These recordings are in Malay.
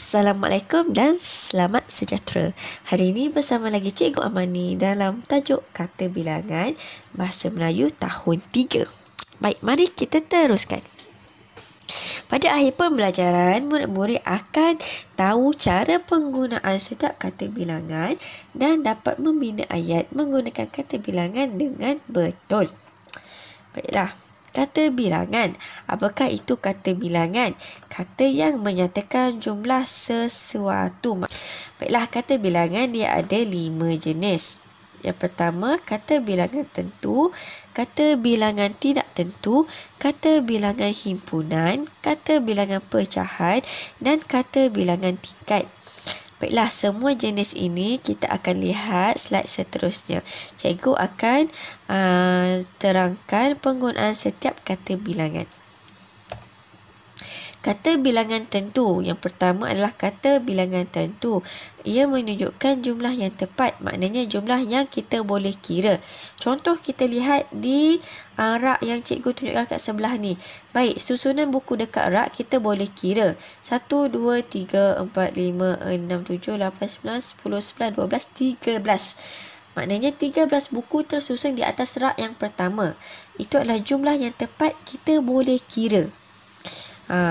Assalamualaikum dan selamat sejahtera. Hari ini bersama lagi Cikgu Amani dalam tajuk Kata Bilangan Bahasa Melayu Tahun 3. Baik, mari kita teruskan. Pada akhir pembelajaran, murid-murid akan tahu cara penggunaan setiap kata bilangan dan dapat membina ayat menggunakan kata bilangan dengan betul. Baiklah. Kata bilangan. Apakah itu kata bilangan? Kata yang menyatakan jumlah sesuatu. Baiklah, kata bilangan dia ada 5 jenis. Yang pertama, kata bilangan tentu, kata bilangan tidak tentu, kata bilangan himpunan, kata bilangan pecahan dan kata bilangan tingkat. Baiklah, semua jenis ini kita akan lihat slide seterusnya. Cikgu akan terangkan penggunaan setiap kata bilangan. Kata bilangan tentu. Yang pertama adalah kata bilangan tentu. Ia menunjukkan jumlah yang tepat. Maknanya jumlah yang kita boleh kira. Contoh kita lihat di rak yang cikgu tunjukkan kat sebelah ni. Baik, susunan buku dekat rak kita boleh kira. 1, 2, 3, 4, 5, 6, 7, 8, 9, 10, 11, 12, 13. Maknanya 13 buku tersusun di atas rak yang pertama. Itu adalah jumlah yang tepat kita boleh kira.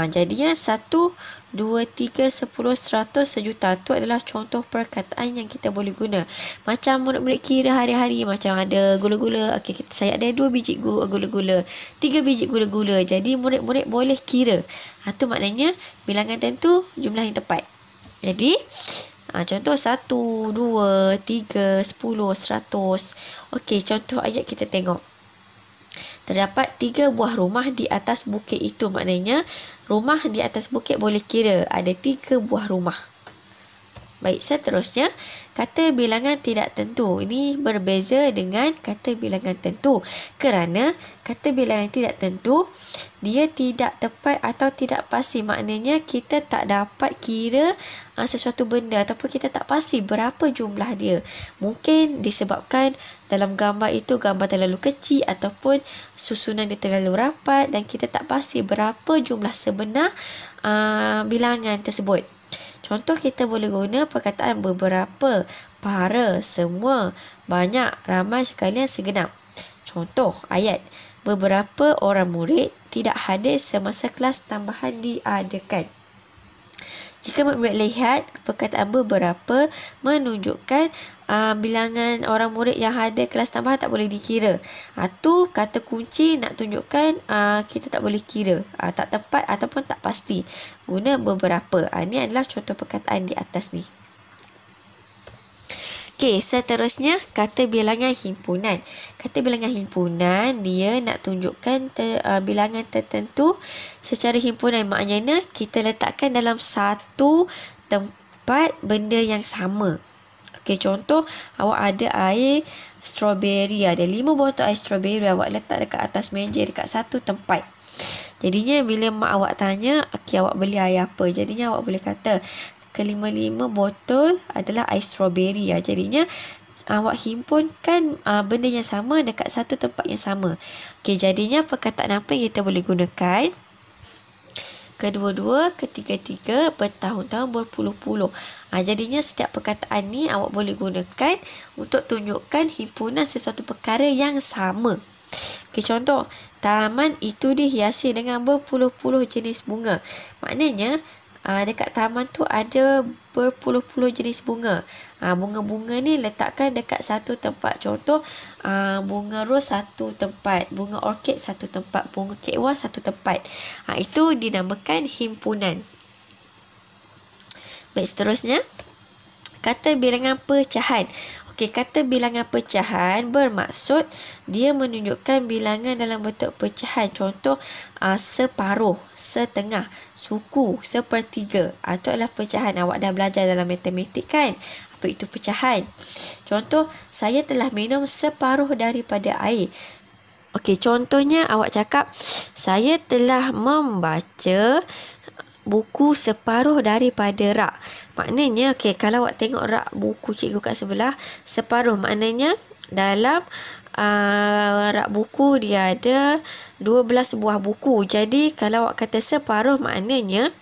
Jadinya 1, 2, 3, 10, 100, sejuta. Itu adalah contoh perkataan yang kita boleh guna. Macam murid-murid kira hari-hari. Macam ada gula-gula. Okey, saya ada 2 biji gula-gula. 3 biji gula-gula. Jadi murid-murid boleh kira. Itu maknanya bilangan tentu jumlah yang tepat. Jadi contoh 1, 2, 3, 10, 100. Okey, contoh ayat kita tengok. Terdapat 3 buah rumah di atas bukit itu. Maknanya rumah di atas bukit boleh kira. Ada 3 buah rumah. Baik, seterusnya kata bilangan tidak tentu. Ini berbeza dengan kata bilangan tentu. Kerana kata bilangan tidak tentu, dia tidak tepat atau tidak pasti. Maknanya kita tak dapat kira sesuatu benda ataupun kita tak pasti berapa jumlah dia. Mungkin disebabkan dalam gambar itu gambar terlalu kecil ataupun susunan dia terlalu rapat dan kita tak pasti berapa jumlah sebenar bilangan tersebut. Contoh kita boleh guna perkataan beberapa, para, semua, banyak, ramai, sekalian, segenap. Contoh ayat, beberapa orang murid tidak hadir semasa kelas tambahan diadakan. Jika murid lihat perkataan beberapa menunjukkan bilangan orang murid yang hadir kelas tambahan tak boleh dikira. Itu kata kunci nak tunjukkan kita tak boleh kira. Tak tepat ataupun tak pasti. Guna beberapa. Ini adalah contoh perkataan di atas ni. Okey, seterusnya kata bilangan himpunan. Kata bilangan himpunan dia nak tunjukkan bilangan tertentu secara himpunan. Maknanya kita letakkan dalam satu tempat benda yang sama. Okey, contoh awak ada air strawberry, ada 5 botol air strawberry awak letak dekat atas meja dekat satu tempat. Jadinya bila mak awak tanya, okey awak beli air apa? Jadinya awak boleh kata kelima-lima botol adalah air strawberry. Jadinya awak himpunkan benda yang sama dekat satu tempat yang sama. Okey, jadinya perkataan apa yang kita boleh gunakan? Kedua-dua, ketiga-tiga, bertahun-tahun, berpuluh-puluh. Jadinya setiap perkataan ni awak boleh gunakan untuk tunjukkan himpunan sesuatu perkara yang sama. Okey, contoh, taman itu dihiasi dengan berpuluh-puluh jenis bunga. Maknanya dekat taman tu ada berpuluh-puluh jenis bunga. Bunga-bunga ni letakkan dekat satu tempat. Contoh, bunga ros satu tempat, bunga orkid satu tempat, bunga kekwa satu tempat. Itu dinamakan himpunan. Baik, seterusnya kata bilangan pecahan. Okey, kata bilangan pecahan bermaksud dia menunjukkan bilangan dalam bentuk pecahan. Contoh, separuh, setengah, suku, sepertiga. Itu adalah pecahan. Awak dah belajar dalam matematik kan? Apa itu pecahan? Contoh, saya telah minum separuh daripada air. Okey, contohnya awak cakap, saya telah membaca buku separuh daripada rak. Maknanya, okey, kalau awak tengok rak buku cikgu kat sebelah, separuh maknanya dalam rak buku dia ada 12 buah buku. Jadi kalau awak kata separuh, maknanya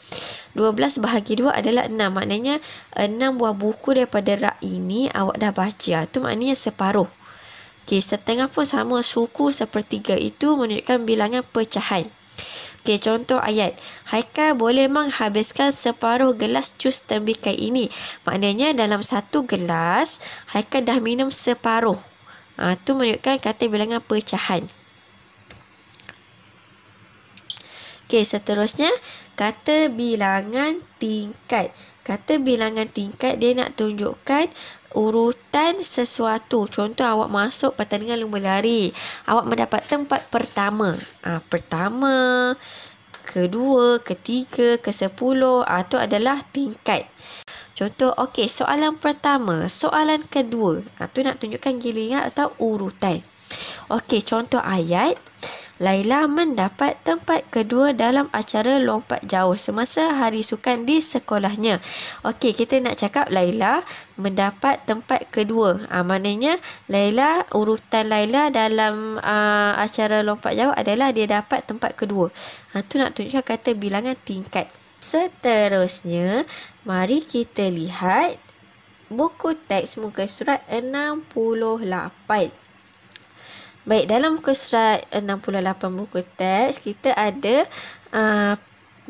12 bahagi 2 adalah 6. Maknanya 6 buah buku daripada rak ini awak dah baca. Itu maknanya separuh. Okey, setengah pun sama, suku sepertiga. Itu menunjukkan bilangan pecahan. Okey, contoh ayat. Haikal boleh menghabiskan separuh gelas jus tembikai ini. Maknanya dalam satu gelas, Haikal dah minum separuh. Itu menunjukkan kata bilangan pecahan. Okey, seterusnya, kata bilangan tingkat. Kata bilangan tingkat, dia nak tunjukkan urutan sesuatu. Contoh, awak masuk pertandingan lumba lari. Awak mendapat tempat pertama. Pertama, kedua, ketiga, ke-10. Itu adalah tingkat. Contoh, okey, soalan pertama, soalan kedua. Itu nak tunjukkan giliran atau urutan. Okey, contoh ayat. Laila mendapat tempat kedua dalam acara lompat jauh semasa hari sukan di sekolahnya. Okey, kita nak cakap Laila mendapat tempat kedua. Maknanya Laila, urutan Laila dalam acara lompat jauh adalah dia dapat tempat kedua. Itu nak tunjukkan kata bilangan tingkat. Seterusnya, mari kita lihat buku teks muka surat 68. Baik, dalam muka surat 68 buku teks, kita ada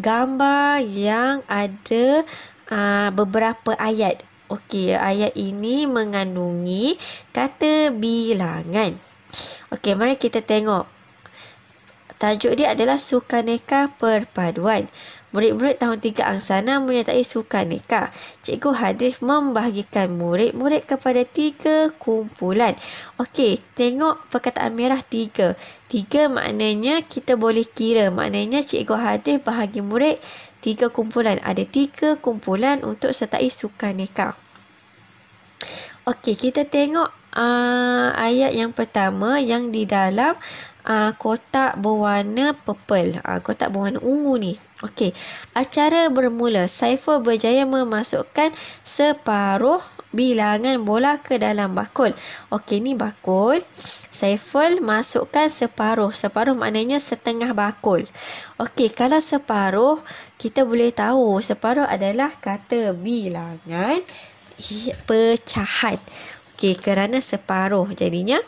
gambar yang ada beberapa ayat. Okey, ayat ini mengandungi kata bilangan. Okey, mari kita tengok. Tajuk dia adalah Sukaneka Perpaduan. Murid-murid tahun 3 angsana menyertai sukaneka. Cikgu Hadif membahagikan murid-murid kepada 3 kumpulan. Okey, tengok perkataan merah 3. 3 maknanya kita boleh kira. Maknanya Cikgu Hadif bahagi murid 3 kumpulan. Ada 3 kumpulan untuk sertai sukaneka. Okey, kita tengok ayat yang pertama yang di dalam kotak berwarna purple. Kotak berwarna ungu ni. Okey, acara bermula. Saiful berjaya memasukkan separuh bilangan bola ke dalam bakul. Okey, ni bakul. Saiful masukkan separuh. Separuh maknanya setengah bakul. Okey, kalau separuh, kita boleh tahu separuh adalah kata bilangan pecahan. Okey, kerana separuh. Jadinya,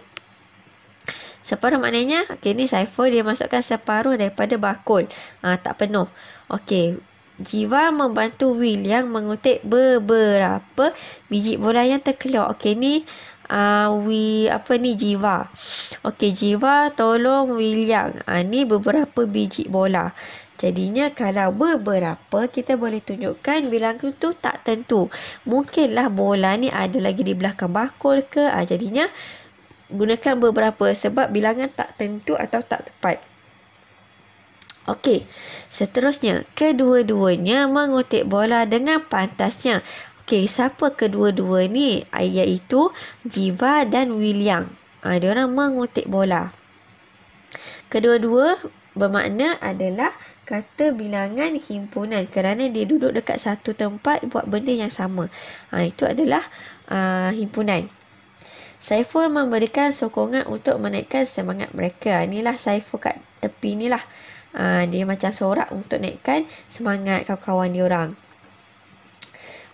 separuh maknanya, okey, ni Saiful dia masukkan separuh daripada bakul. Tak penuh. Okey, Jiwa membantu William mengutip beberapa biji bola yang terkeluar. Okey, ni Jiwa. Okey, Jiwa tolong William. Ni beberapa biji bola. Jadinya kalau beberapa, kita boleh tunjukkan bilangan tu tak tentu. Mungkinlah bola ni ada lagi di belakang bakul ke. Jadinya gunakan beberapa sebab bilangan tak tentu atau tak tepat. Okey, seterusnya, kedua-duanya mengutip bola dengan pantasnya. Okey, siapa kedua-dua ni? Iaitu Jiwa dan William. Diorang mengutip bola. Kedua-dua bermakna adalah kata bilangan himpunan kerana dia duduk dekat satu tempat buat benda yang sama. Itu adalah himpunan. Saiful memberikan sokongan untuk menaikkan semangat mereka. Inilah Saiful kat tepi ni lah. Dia macam sorak untuk naikkan semangat kawan-kawan dia orang.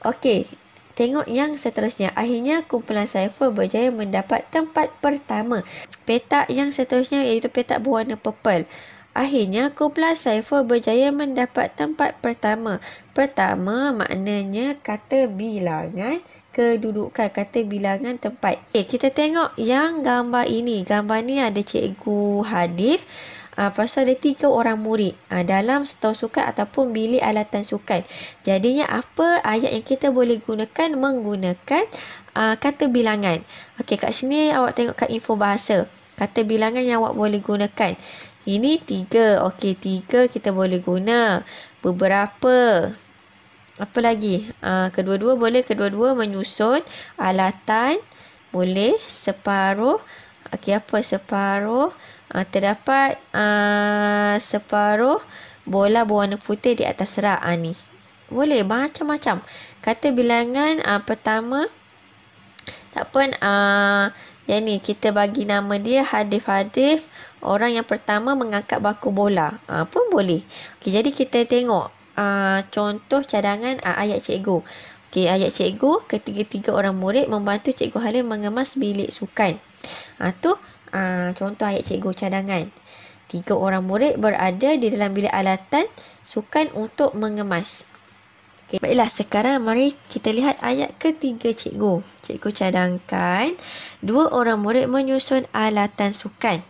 Okey, tengok yang seterusnya. Akhirnya kumpulan Saiful berjaya mendapat tempat pertama. Petak yang seterusnya iaitu petak berwarna purple. Akhirnya kumpulan Saiful berjaya mendapat tempat pertama. Pertama maknanya kata bilangan kedudukan, kata bilangan tempat. Kita tengok yang gambar ini. Gambar ni ada Cikgu Hadif. Pasal ada 3 orang murid dalam stor sukan ataupun bilik alatan sukan. Jadinya apa ayat yang kita boleh gunakan? Menggunakan kata bilangan. Okey, kat sini awak tengok kat info bahasa. Kata bilangan yang awak boleh gunakan. Ini 3. Okey, 3 kita boleh guna. Beberapa. Apa lagi? Kedua-dua boleh. Kedua-dua menyusun. Alatan. Boleh. Separuh. Okey, apa separuh? Terdapat separuh bola berwarna putih di atas rak. Ni. Boleh. Macam-macam. Kata bilangan pertama. Tak pun. Yang ni kita bagi nama dia Hadif. Orang yang pertama mengangkat baku bola. Pun boleh. Okey, jadi kita tengok. contoh cadangan ayat cikgu. Okey, ayat cikgu, ketiga-tiga orang murid membantu Cikgu Halim mengemas bilik sukan. Tu contoh ayat cikgu cadangan. 3 orang murid berada di dalam bilik alatan sukan untuk mengemas. Okay. Baiklah, sekarang mari kita lihat ayat ketiga cikgu. Cikgu cadangkan 2 orang murid menyusun alatan sukan.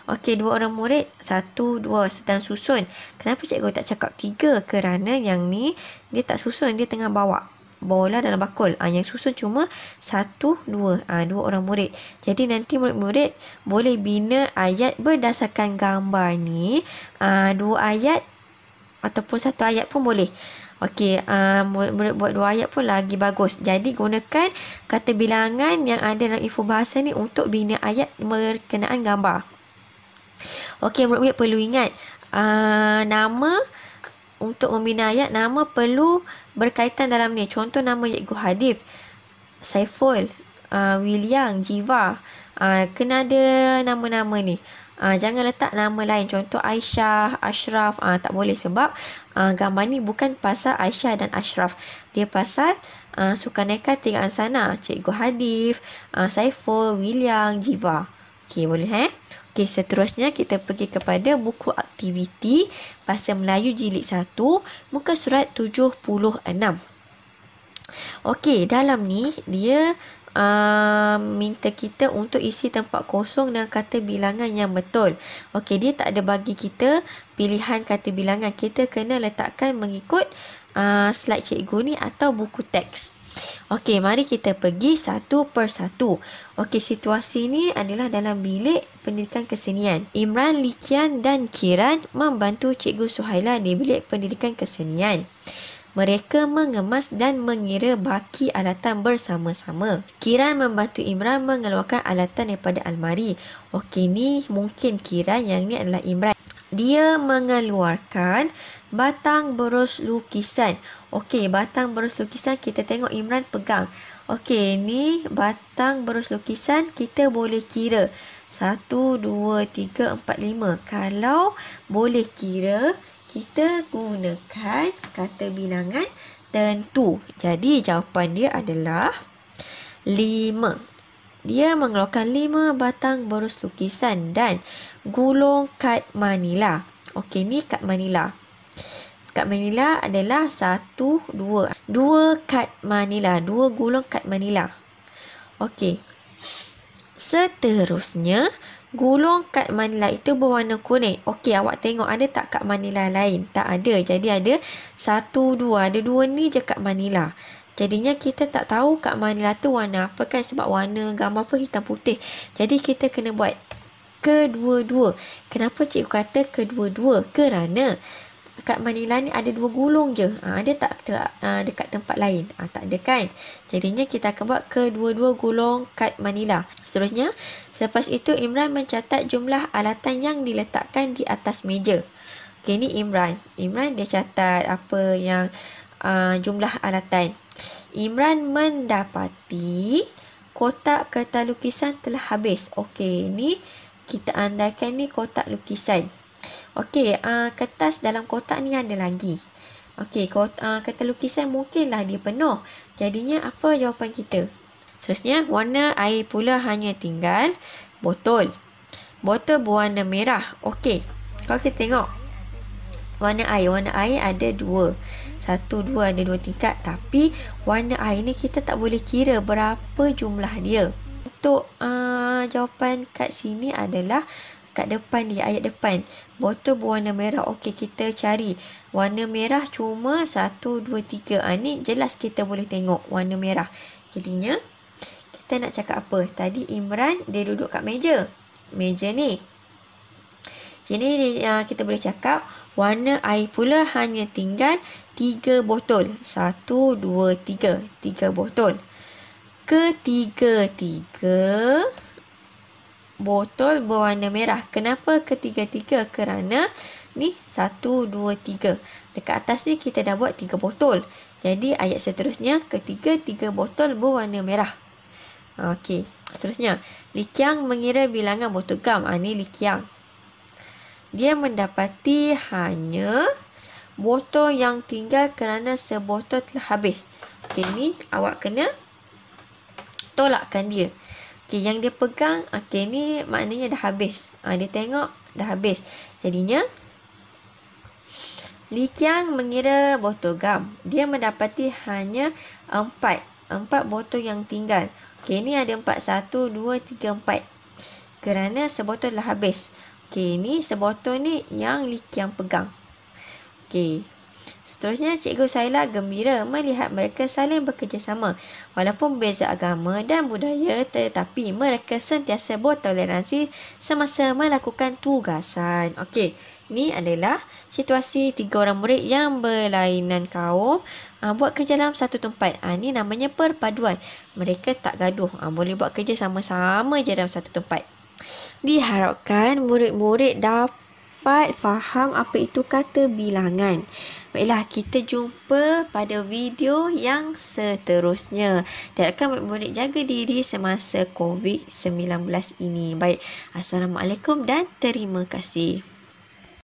Okey, 2 orang murid, 1, 2 sedang susun. Kenapa cikgu tak cakap 3? Kerana yang ni dia tak susun, dia tengah bawa bola dalam bakul. Yang susun cuma 1, 2. 2 orang murid. Jadi nanti murid-murid boleh bina ayat berdasarkan gambar ni. 2 ayat ataupun 1 ayat pun boleh. Okey, murid buat 2 ayat pun lagi bagus. Jadi gunakan kata bilangan yang ada dalam info bahasa ni untuk bina ayat berkenaan gambar. Okey, murid-murid perlu ingat nama untuk membina ayat, nama perlu berkaitan dalam ni. Contoh nama Cikgu Hadif, Saiful, William, Jiva. Kena ada nama-nama ni. Jangan letak nama lain. Contoh Aisyah, Ashraf. Tak boleh sebab gambar ni bukan pasal Aisyah dan Ashraf. Dia pasal Sukaneka Tiga Ansana, Cikgu Hadif, Saiful, William, Jiva. Okey, boleh Okey, seterusnya kita pergi kepada buku aktiviti Bahasa Melayu Jilid 1, muka surat 76. Okey, dalam ni dia minta kita untuk isi tempat kosong dengan kata bilangan yang betul. Okey, dia tak ada bagi kita pilihan kata bilangan. Kita kena letakkan mengikut slide cikgu ni atau buku teks. Okey, mari kita pergi satu persatu. Okey, situasi ni adalah dalam bilik pendidikan kesenian. Imran, Likian dan Kiran membantu Cikgu Suhaila di bilik pendidikan kesenian. Mereka mengemas dan mengira baki alatan bersama-sama. Kiran membantu Imran mengeluarkan alatan daripada almari. Okey, ni mungkin Kiran, yang ni adalah Imran. Dia mengeluarkan batang berus lukisan. Okey, batang berus lukisan kita tengok Imran pegang. Okey, ni batang berus lukisan kita boleh kira. 1, 2, 3, 4, 5. Kalau boleh kira, kita gunakan kata bilangan tentu. Jadi jawapan dia adalah 5. Dia mengeluarkan 5 batang berus lukisan dan gulung kad manila. Okey, ni kad manila. Kad manila adalah 1, 2. 2 kad manila. 2 gulung kad manila. Okey. Seterusnya, gulung kad manila itu berwarna kuning. Okey, awak tengok ada tak kad manila lain? Tak ada. Jadi ada 1, 2. Ada 2 ni je kad manila. Jadinya kita tak tahu kad manila tu warna apa kan, sebab warna gambar apa hitam putih. Jadi kita kena buat kedua-dua. Kenapa cikgu kata kedua-dua? Kerana kad manila ni ada 2 gulung je. Ada tak dekat tempat lain? Tak ada kan? Jadinya kita akan buat kedua-dua gulung kad manila. Seterusnya, selepas itu Imran mencatat jumlah alatan yang diletakkan di atas meja. Okey, ni Imran. Imran dia catat apa yang jumlah alatan. Imran mendapati kotak kertas lukisan telah habis. Okey, ni kita andaikan ni kotak lukisan. Okey, kertas dalam kotak ni ada lagi. Okey, kertas lukisan mungkinlah dia penuh. Jadinya apa jawapan kita? Seterusnya, warna air pula hanya tinggal botol. Botol berwarna merah. Okey, kalau kita tengok warna air ada 2. 1, 2, ada 2 tingkat. Tapi warna air ni kita tak boleh kira berapa jumlah dia. Untuk jawapan kat sini adalah kat depan dia, ayat depan. Botol berwarna merah. Okey, kita cari. Warna merah cuma 1, 2, 3. Ni jelas kita boleh tengok warna merah. Jadinya, kita nak cakap apa? Tadi Imran, dia duduk kat meja. Meja ni. Jadi, kita boleh cakap warna air pula hanya tinggal 3 botol. 1, 2, 3. 3 botol. Ketiga-tiga botol berwarna merah. Kenapa ketiga-tiga? Kerana ni 1, 2, 3. Dekat atas ni kita dah buat 3 botol. Jadi ayat seterusnya, ketiga-tiga botol berwarna merah. Okey. Seterusnya, Likiang mengira bilangan botol gam. Ni Likiang. Dia mendapati hanya botol yang tinggal kerana sebotol telah habis. Okey, ni awak kena tolakkan dia. Okey, yang dia pegang, okey, ni maknanya dah habis. Dia tengok dah habis. Jadinya Li Qiang mengira botol gam. Dia mendapati hanya 4 botol yang tinggal. Okey, ni ada 4. 1, 2, 3, 4. Kerana sebotol dah habis. Okey, ni sebotol ni yang Li Qiang pegang. Okey. Seterusnya, Cikgu Saila gembira melihat mereka saling bekerjasama. Walaupun beza agama dan budaya, tetapi mereka sentiasa bertoleransi semasa melakukan tugasan. Okey, ni adalah situasi 3 orang murid yang berlainan kaum buat kerja dalam satu tempat. Ni namanya perpaduan. Mereka tak gaduh. Boleh buat kerja sama-sama je dalam satu tempat. Diharapkan murid-murid dapat faham apa itu kata bilangan. Baiklah, kita jumpa pada video yang seterusnya. Diharapkan murid-murid jaga diri semasa COVID-19 ini. Baik, Assalamualaikum dan terima kasih.